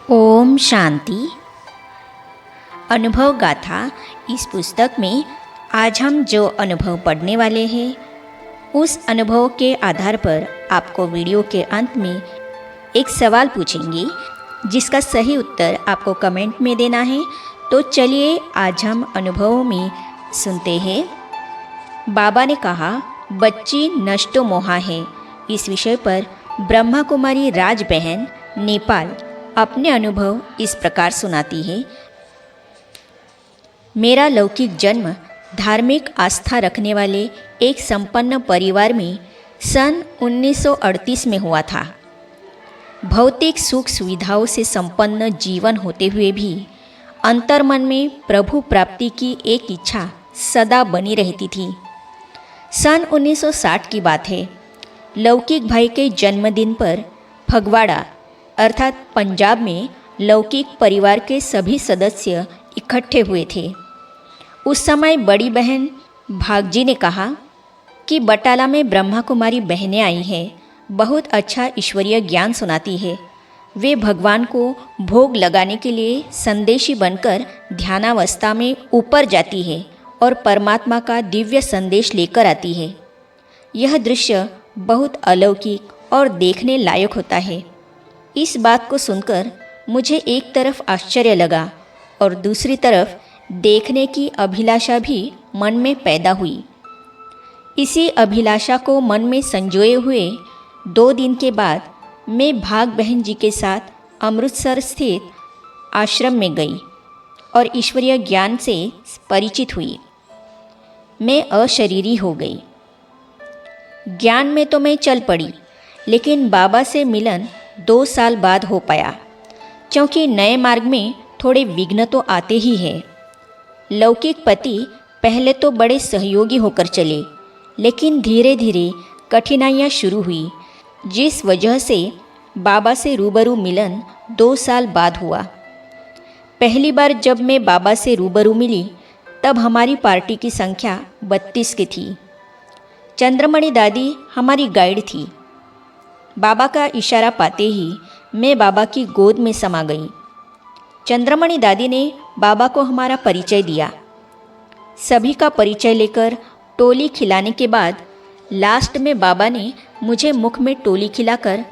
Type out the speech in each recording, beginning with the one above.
ओम शांति। अनुभव गाथा इस पुस्तक में आज हम जो अनुभव पढ़ने वाले हैं उस अनुभव के आधार पर आपको वीडियो के अंत में एक सवाल पूछेंगे जिसका सही उत्तर आपको कमेंट में देना है। तो चलिए आज हम अनुभवों में सुनते हैं। बाबा ने कहा, बच्ची नष्टो मोहा है। इस विषय पर ब्रह्मा कुमारी राज बहन नेपाल अपने अनुभव इस प्रकार सुनाती है। मेरा लौकिक जन्म धार्मिक आस्था रखने वाले एक संपन्न परिवार में सन 1938 में हुआ था। भौतिक सुख सुविधाओं से संपन्न जीवन होते हुए भी अंतर्मन में प्रभु प्राप्ति की एक इच्छा सदा बनी रहती थी। सन 1960 की बात है। लौकिक भाई के जन्मदिन पर फगवाड़ा अर्थात पंजाब में लौकिक परिवार के सभी सदस्य इकट्ठे हुए थे। उस समय बड़ी बहन भागजी ने कहा कि बटाला में ब्रह्मा कुमारी बहनें आई हैं, बहुत अच्छा ईश्वरीय ज्ञान सुनाती है। वे भगवान को भोग लगाने के लिए संदेशी बनकर ध्यानावस्था में ऊपर जाती है और परमात्मा का दिव्य संदेश लेकर आती है। यह दृश्य बहुत अलौकिक और देखने लायक होता है। इस बात को सुनकर मुझे एक तरफ आश्चर्य लगा और दूसरी तरफ देखने की अभिलाषा भी मन में पैदा हुई। इसी अभिलाषा को मन में संजोए हुए 2 दिन के बाद मैं भाग बहन जी के साथ अमृतसर स्थित आश्रम में गई और ईश्वरीय ज्ञान से परिचित हुई। मैं अशरीरी हो गई। ज्ञान में तो मैं चल पड़ी, लेकिन बाबा से मिलन 2 साल बाद हो पाया, क्योंकि नए मार्ग में थोड़े विघ्न तो आते ही हैं। लौकिक पति पहले तो बड़े सहयोगी होकर चले, लेकिन धीरे धीरे कठिनाइयाँ शुरू हुई, जिस वजह से बाबा से रूबरू मिलन 2 साल बाद हुआ। पहली बार जब मैं बाबा से रूबरू मिली तब हमारी पार्टी की संख्या 32 की थी। चंद्रमणि दादी हमारी गाइड थी। बाबा का इशारा पाते ही मैं बाबा की गोद में समा गई। चंद्रमणि दादी ने बाबा को हमारा परिचय दिया। सभी का परिचय लेकर टोली खिलाने के बाद लास्ट में बाबा ने मुझे मुख में टोली खिलाकर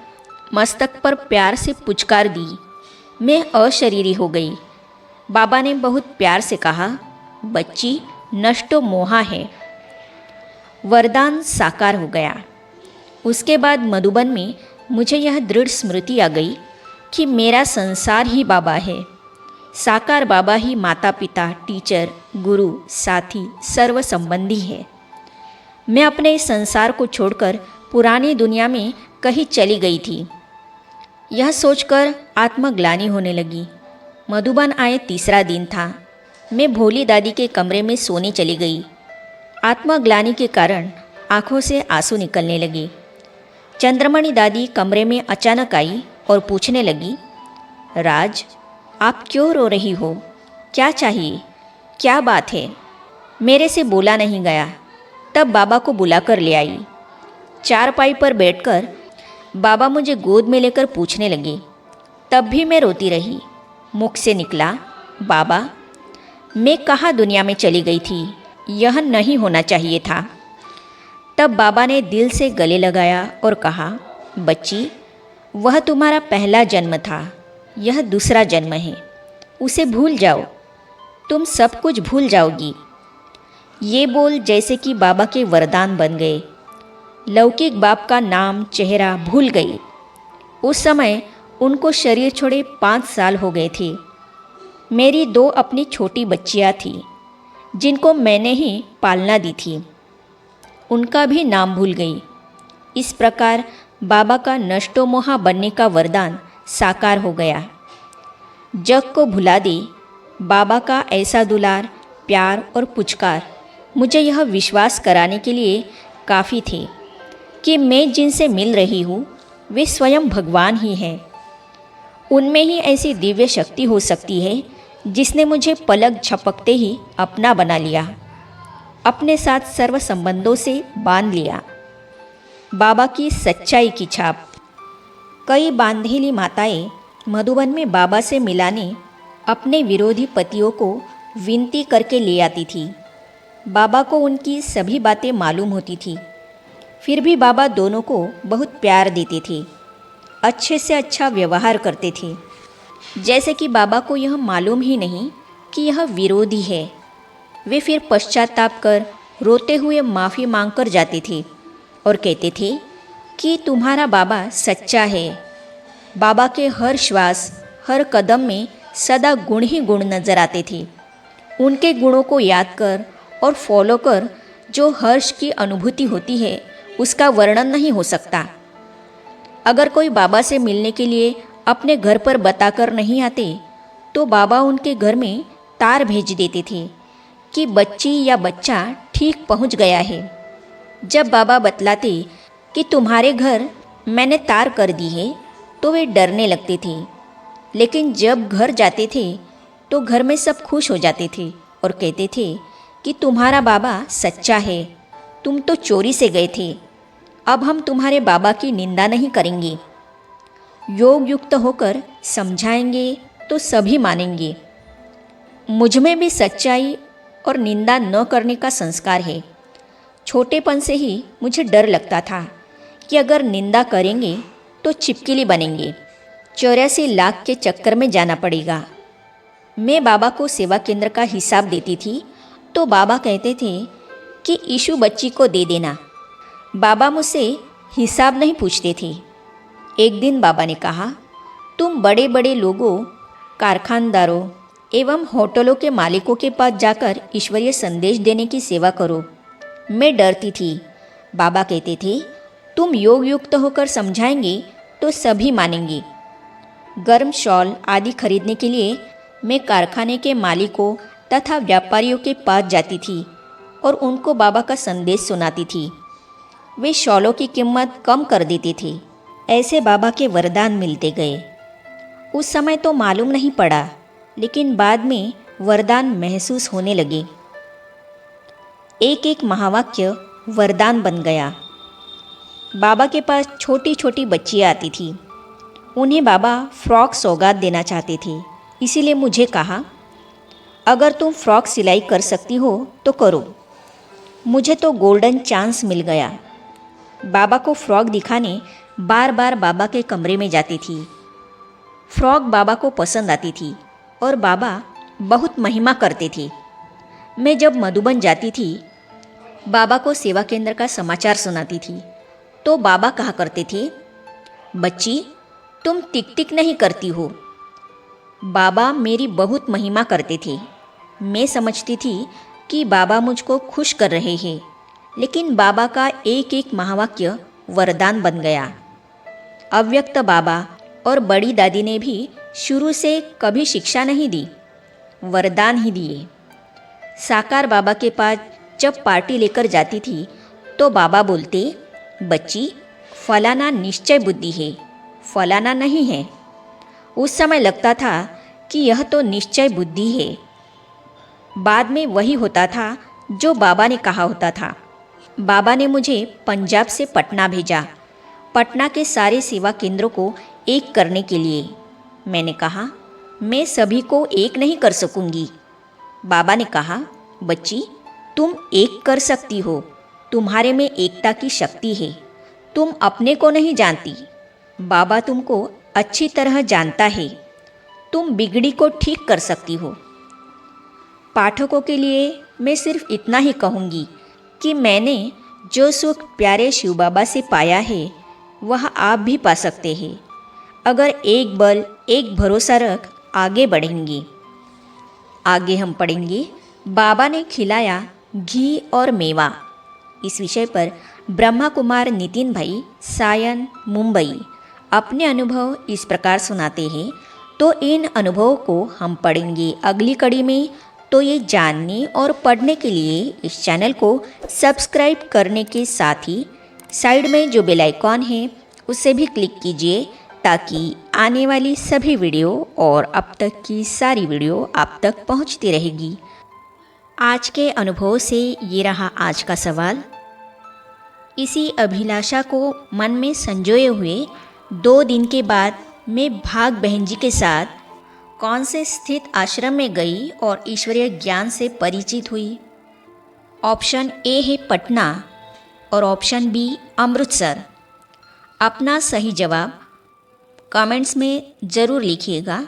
मस्तक पर प्यार से पुचकार दी। मैं अशरीरी हो गई। बाबा ने बहुत प्यार से कहा, बच्ची नष्टो मोहा है। वरदान साकार हो गया। उसके बाद मधुबन में मुझे यह दृढ़ स्मृति आ गई कि मेरा संसार ही बाबा है। साकार बाबा ही माता पिता, टीचर, गुरु, साथी, सर्व संबंधी है। मैं अपने इस संसार को छोड़कर पुरानी दुनिया में कहीं चली गई थी। यह सोचकर आत्मग्लानि होने लगी। मधुबन आए 3रा दिन था। मैं भोली दादी के कमरे में सोने चली गई। आत्मग्लानि के कारण आंखों से आंसू निकलने लगे। चंद्रमणि दादी कमरे में अचानक आई और पूछने लगी, राज, आप क्यों रो रही हो? क्या चाहिए? क्या बात है? मेरे से बोला नहीं गया। तब बाबा को बुलाकर ले आई। चारपाई पर बैठकर बाबा मुझे गोद में लेकर पूछने लगे। तब भी मैं रोती रही। मुख से निकला, बाबा, मैं कहाँ दुनिया में चली गई थी? यह नहीं होना चाहिए था। तब बाबा ने दिल से गले लगाया और कहा, बच्ची, वह तुम्हारा पहला जन्म था, यह दूसरा जन्म है। उसे भूल जाओ, तुम सब कुछ भूल जाओगी। ये बोल जैसे कि बाबा के वरदान बन गए। लौकिक बाप का नाम चेहरा भूल गई। उस समय उनको शरीर छोड़े 5 साल हो गए थे। मेरी 2 अपनी छोटी बच्चियाँ थीं, जिनको मैंने ही पालना दी थी। उनका भी नाम भूल गई। इस प्रकार बाबा का नष्टो मोहा बनने का वरदान साकार हो गया। जग को भुला दे बाबा का ऐसा दुलार, प्यार और पुचकार मुझे यह विश्वास कराने के लिए काफ़ी थे कि मैं जिनसे मिल रही हूँ वे स्वयं भगवान ही हैं। उनमें ही ऐसी दिव्य शक्ति हो सकती है जिसने मुझे पलक झपकते ही अपना बना लिया, अपने साथ सर्व संबंधों से बांध लिया। बाबा की सच्चाई की छाप। कई बांधेली माताएं मधुबन में बाबा से मिलाने अपने विरोधी पतियों को विनती करके ले आती थी। बाबा को उनकी सभी बातें मालूम होती थी, फिर भी बाबा दोनों को बहुत प्यार देते थे, अच्छे से अच्छा व्यवहार करते थे, जैसे कि बाबा को यह मालूम ही नहीं कि यह विरोधी है। वे फिर पश्चाताप कर रोते हुए माफ़ी मांगकर जाते थे और कहते थे कि तुम्हारा बाबा सच्चा है। बाबा के हर श्वास, हर कदम में सदा गुण ही गुण नजर आते थे। उनके गुणों को याद कर और फॉलो कर जो हर्ष की अनुभूति होती है, उसका वर्णन नहीं हो सकता। अगर कोई बाबा से मिलने के लिए अपने घर पर बताकर नहीं आते, तो बाबा उनके घर में तार भेज देते थे कि बच्ची या बच्चा ठीक पहुंच गया है। जब बाबा बतलाते कि तुम्हारे घर मैंने तार कर दी है, तो वे डरने लगते थे। लेकिन जब घर जाते थे तो घर में सब खुश हो जाते थे और कहते थे कि तुम्हारा बाबा सच्चा है, तुम तो चोरी से गए थे, अब हम तुम्हारे बाबा की निंदा नहीं करेंगे। योग युक्त होकर समझाएंगे तो सभी मानेंगे। मुझ में भी सच्चाई और निंदा न करने का संस्कार है। छोटेपन से ही मुझे डर लगता था कि अगर निंदा करेंगे तो चिपकिली बनेंगे, 84 लाख के चक्कर में जाना पड़ेगा। मैं बाबा को सेवा केंद्र का हिसाब देती थी तो बाबा कहते थे कि ईशु बच्ची को दे देना। बाबा मुझसे हिसाब नहीं पूछते थे। एक दिन बाबा ने कहा, तुम बड़े बड़े लोगों, कारखानदारों एवं होटलों के मालिकों के पास जाकर ईश्वरीय संदेश देने की सेवा करो। मैं डरती थी। बाबा कहते थे, तुम योग युक्त होकर समझाएंगे तो सभी मानेंगे। गर्म शॉल आदि खरीदने के लिए मैं कारखाने के मालिकों तथा व्यापारियों के पास जाती थी और उनको बाबा का संदेश सुनाती थी। वे शॉलों की कीमत कम कर देते थे। ऐसे बाबा के वरदान मिलते गए। उस समय तो मालूम नहीं पड़ा, लेकिन बाद में वरदान महसूस होने लगे। एक एक महावाक्य वरदान बन गया। बाबा के पास छोटी छोटी बच्चियाँ आती थी। उन्हें बाबा फ्रॉक सौगात देना चाहते थे, इसीलिए मुझे कहा, अगर तुम फ्रॉक सिलाई कर सकती हो तो करो। मुझे तो गोल्डन चांस मिल गया। बाबा को फ्रॉक दिखाने बार बार बाबा के कमरे में जाती थी। फ्रॉक बाबा को पसंद आती थी और बाबा बहुत महिमा करते थे। मैं जब मधुबन जाती थी, बाबा को सेवा केंद्र का समाचार सुनाती थी, तो बाबा कहा करते थे, बच्ची तुम टिक टिक नहीं करती हो। बाबा मेरी बहुत महिमा करते थे। मैं समझती थी कि बाबा मुझको खुश कर रहे हैं, लेकिन बाबा का एक एक महावाक्य वरदान बन गया। अव्यक्त बाबा और बड़ी दादी ने भी शुरू से कभी शिक्षा नहीं दी, वरदान ही दिए। साकार बाबा के पास जब पार्टी लेकर जाती थी तो बाबा बोलते, बच्ची फलाना निश्चय बुद्धि है, फलाना नहीं है। उस समय लगता था कि यह तो निश्चय बुद्धि है। बाद में वही होता था जो बाबा ने कहा होता था। बाबा ने मुझे पंजाब से पटना भेजा, पटना के सारे सेवा केंद्रों को एक करने के लिए। मैंने कहा, मैं सभी को एक नहीं कर सकूंगी। बाबा ने कहा, बच्ची तुम एक कर सकती हो, तुम्हारे में एकता की शक्ति है। तुम अपने को नहीं जानती, बाबा तुमको अच्छी तरह जानता है। तुम बिगड़ी को ठीक कर सकती हो। पाठकों के लिए मैं सिर्फ इतना ही कहूँगी कि मैंने जो सुख प्यारे शिव बाबा से पाया है, वह आप भी पा सकते हैं, अगर एक बल एक भरोसा रख आगे बढ़ेंगे। आगे हम पढ़ेंगे, बाबा ने खिलाया घी और मेवा। इस विषय पर ब्रह्मा कुमार नितिन भाई सायन मुंबई अपने अनुभव इस प्रकार सुनाते हैं। तो इन अनुभवों को हम पढ़ेंगे अगली कड़ी में। तो ये जानने और पढ़ने के लिए इस चैनल को सब्सक्राइब करने के साथ ही साइड में जो बेल आइकॉन है उसे भी क्लिक कीजिए, ताकि आने वाली सभी वीडियो और अब तक की सारी वीडियो आप तक पहुंचती रहेगी। आज के अनुभव से ये रहा आज का सवाल। इसी अभिलाषा को मन में संजोए हुए 2 दिन के बाद मैं भाग बहन जी के साथ कौन से स्थित आश्रम में गई और ईश्वरीय ज्ञान से परिचित हुई? ऑप्शन ए है पटना और ऑप्शन बी अमृतसर। अपना सही जवाब कमेंट्स में ज़रूर लिखिएगा।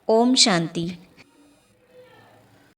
ओम शांति।